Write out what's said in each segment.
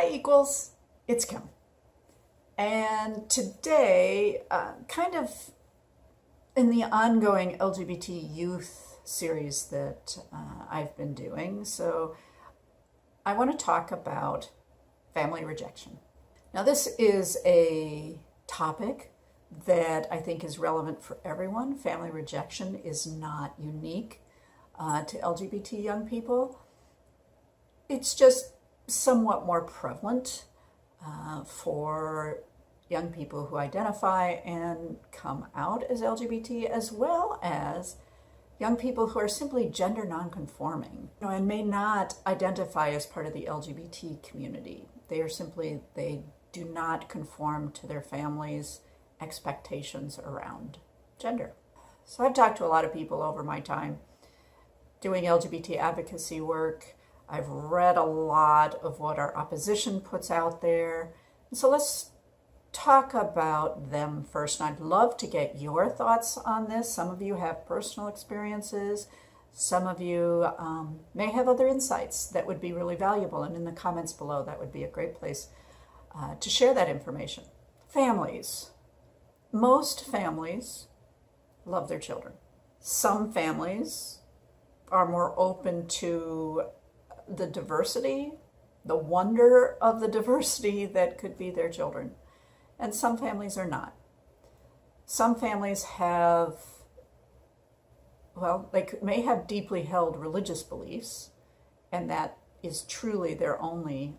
Hi Equals, it's Kim. And today, kind of in the ongoing LGBT youth series that I've been doing, so I want to talk about family rejection. Now this is a topic that I think is relevant for everyone. Family rejection is not unique to LGBT young people. It's just somewhat more prevalent for young people who identify and come out as LGBT, as well as young people who are simply gender nonconforming, and may not identify as part of the LGBT community. They do not conform to their families' expectations around gender. So I've talked to a lot of people over my time doing LGBT advocacy work. I've read a lot of what our opposition puts out there. So let's talk about them first. And I'd love to get your thoughts on this. Some of you have personal experiences. Some of you may have other insights that would be really valuable. And in the comments below, that would be a great place to share that information. Families. Most families love their children. Some families are more open to the diversity, the wonder of the diversity that could be their children. And some families are not. Some families have, they may have deeply held religious beliefs, and that is truly their only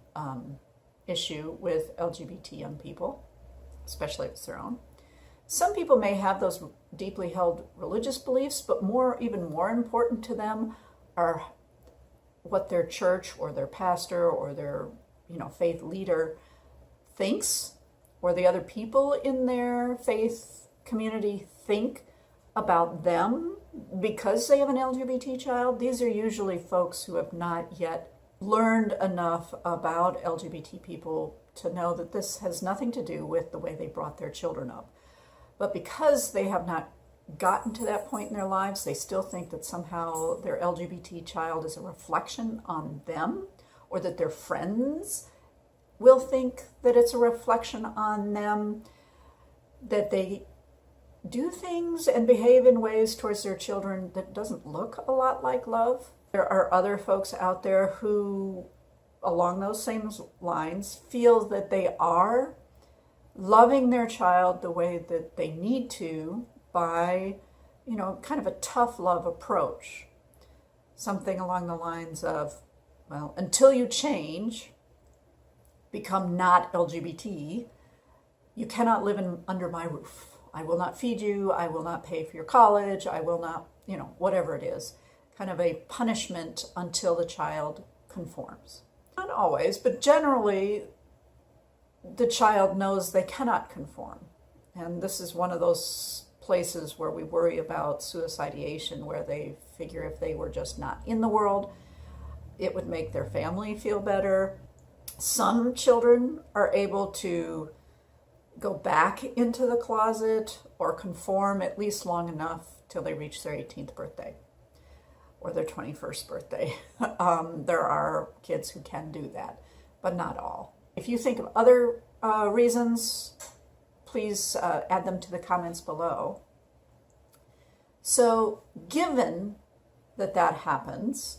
issue with LGBT young people, especially if it's their own. Some people may have those deeply held religious beliefs, but even more important to them are what their church or their pastor or their faith leader thinks, or the other people in their faith community think about them because they have an LGBT child. These are usually folks who have not yet learned enough about LGBT people to know that this has nothing to do with the way they brought their children up. But because they have not gotten to that point in their lives, they still think that somehow their LGBT child is a reflection on them, or that their friends will think that it's a reflection on them, that they do things and behave in ways towards their children that doesn't look a lot like love. There are other folks out there who, along those same lines, feel that they are loving their child the way that they need to by, kind of a tough love approach. Something along the lines of, until you change, become not LGBT, you cannot live under my roof. I will not feed you. I will not pay for your college. I will not, whatever it is. Kind of a punishment until the child conforms. Not always, but generally, the child knows they cannot conform. And this is one of those places where we worry about suicidation, where they figure if they were just not in the world, it would make their family feel better. Some children are able to go back into the closet or conform at least long enough till they reach their 18th birthday or their 21st birthday. There are kids who can do that, but not all. If you think of other reasons, please add them to the comments below. So given that happens,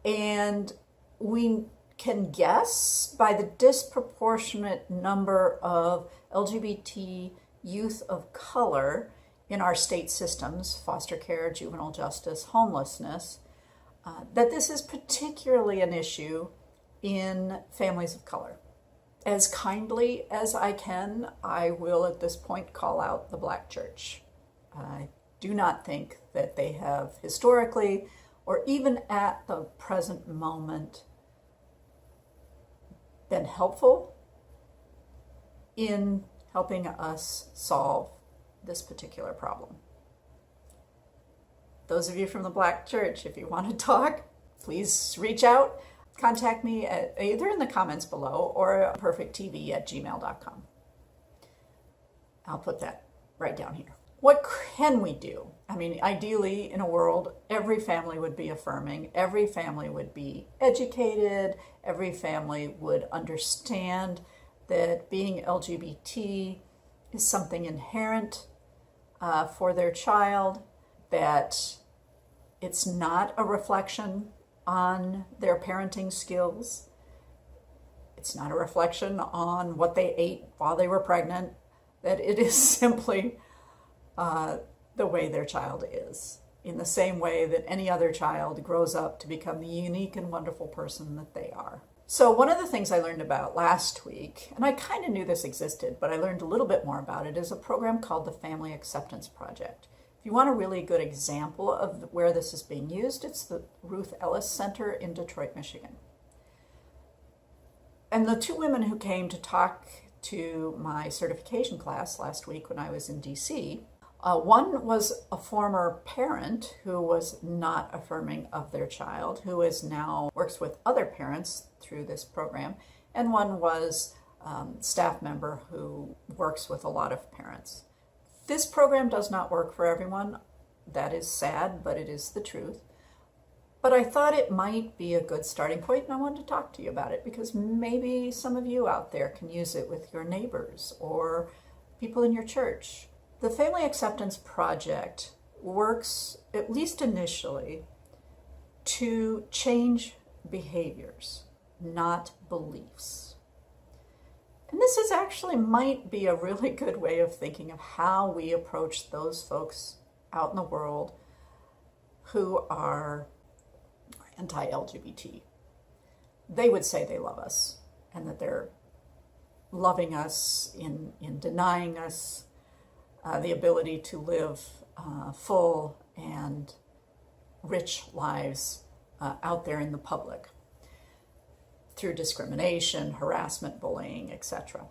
and we can guess by the disproportionate number of LGBT youth of color in our state systems, foster care, juvenile justice, homelessness, that this is particularly an issue in families of color. As kindly as I can, I will at this point call out the Black church. I do not think that they have historically, or even at the present moment, been helpful in helping us solve this particular problem. Those of you from the Black church, if you want to talk, please reach out. Contact me either in the comments below or perfecttv@gmail.com. I'll put that right down here. What can we do? I mean, ideally, in a world, every family would be affirming, every family would be educated, every family would understand that being LGBT is something inherent for their child, that it's not a reflection on their parenting skills. It's not a reflection on what they ate while they were pregnant, that it is simply the way their child is, in the same way that any other child grows up to become the unique and wonderful person that they are. So one of the things I learned about last week, and I kind of knew this existed, but I learned a little bit more about it, is a program called the Family Acceptance Project. If you want a really good example of where this is being used, it's the Ruth Ellis Center in Detroit, Michigan. And the two women who came to talk to my certification class last week when I was in DC, one was a former parent who was not affirming of their child, who is now works with other parents through this program, and one was a staff member who works with a lot of parents. This program does not work for everyone. That is sad, but it is the truth. But I thought it might be a good starting point, and I wanted to talk to you about it because maybe some of you out there can use it with your neighbors or people in your church. The Family Acceptance Project works, at least initially, to change behaviors, not beliefs. And this is actually might be a really good way of thinking of how we approach those folks out in the world who are anti-LGBT. They would say they love us and that they're loving us in denying us the ability to live full and rich lives out there in the public through discrimination, harassment, bullying, etc.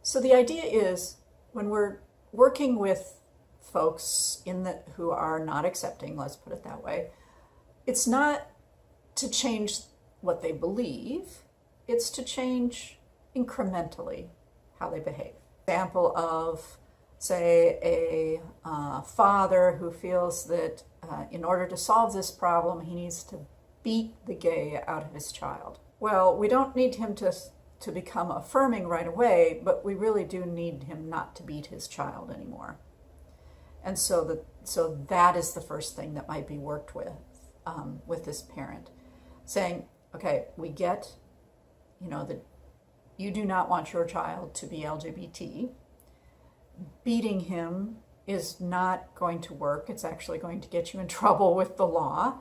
So the idea is when we're working with folks who are not accepting, let's put it that way, it's not to change what they believe, it's to change incrementally how they behave. Example of, say, a father who feels that in order to solve this problem, he needs to beat the gay out of his child. Well, we don't need him to become affirming right away, but we really do need him not to beat his child anymore. And so that is the first thing that might be worked with this parent. Saying, okay, we get, that you do not want your child to be LGBT. Beating him is not going to work. It's actually going to get you in trouble with the law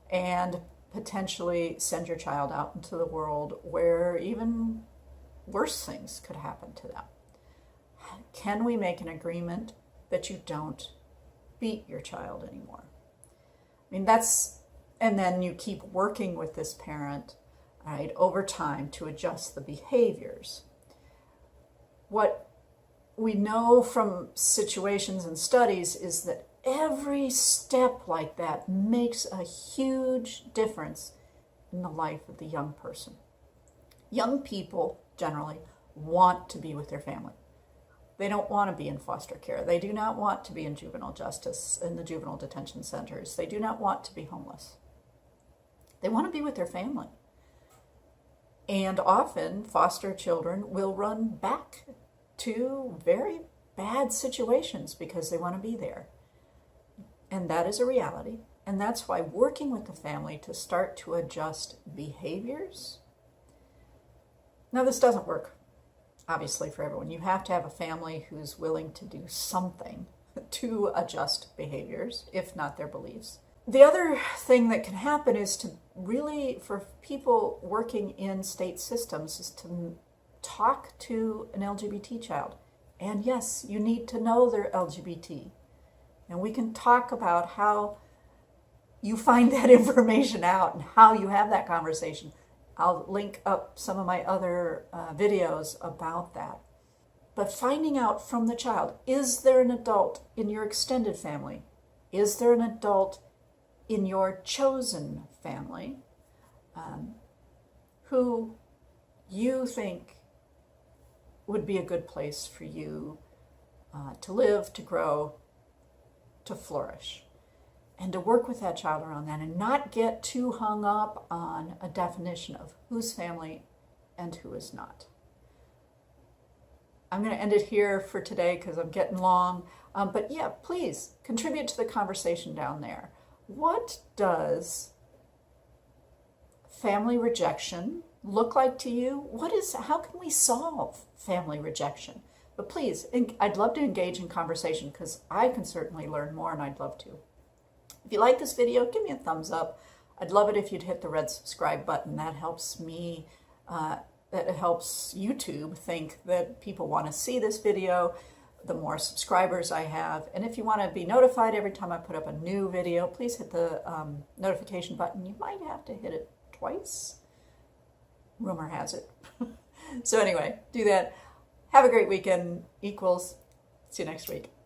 and potentially send your child out into the world where even worse things could happen to them. Can we make an agreement that you don't beat your child anymore? I mean, and then you keep working with this parent, right, over time to adjust the behaviors. What we know from situations and studies is that every step like that makes a huge difference in the life of the young person. Young people generally want to be with their family. They don't want to be in foster care. They do not want to be in juvenile justice, in the juvenile detention centers. They do not want to be homeless. They want to be with their family. And often foster children will run back to very bad situations because they want to be there. And that is a reality. And that's why working with the family to start to adjust behaviors. Now, this doesn't work, obviously, for everyone. You have to have a family who's willing to do something to adjust behaviors, if not their beliefs. The other thing that can happen is to really, for people working in state systems, is to talk to an LGBT child. And yes, you need to know they're LGBT. And we can talk about how you find that information out and how you have that conversation. I'll link up some of my other videos about that. But finding out from the child, is there an adult in your extended family? Is there an adult in your chosen family who you think would be a good place for you to live, to grow, to flourish, and to work with that child around that and not get too hung up on a definition of who's family and who is not. I'm going to end it here for today because I'm getting long. But yeah, please contribute to the conversation down there. What does family rejection look like to you? How can we solve family rejection? But please, I'd love to engage in conversation because I can certainly learn more, and I'd love to. If you like this video, give me a thumbs up. I'd love it if you'd hit the red subscribe button. That helps me, that helps YouTube think that people want to see this video, the more subscribers I have. And if you want to be notified every time I put up a new video, please hit the notification button. You might have to hit it twice. Rumor has it. So anyway, do that. Have a great weekend, equals. See you next week.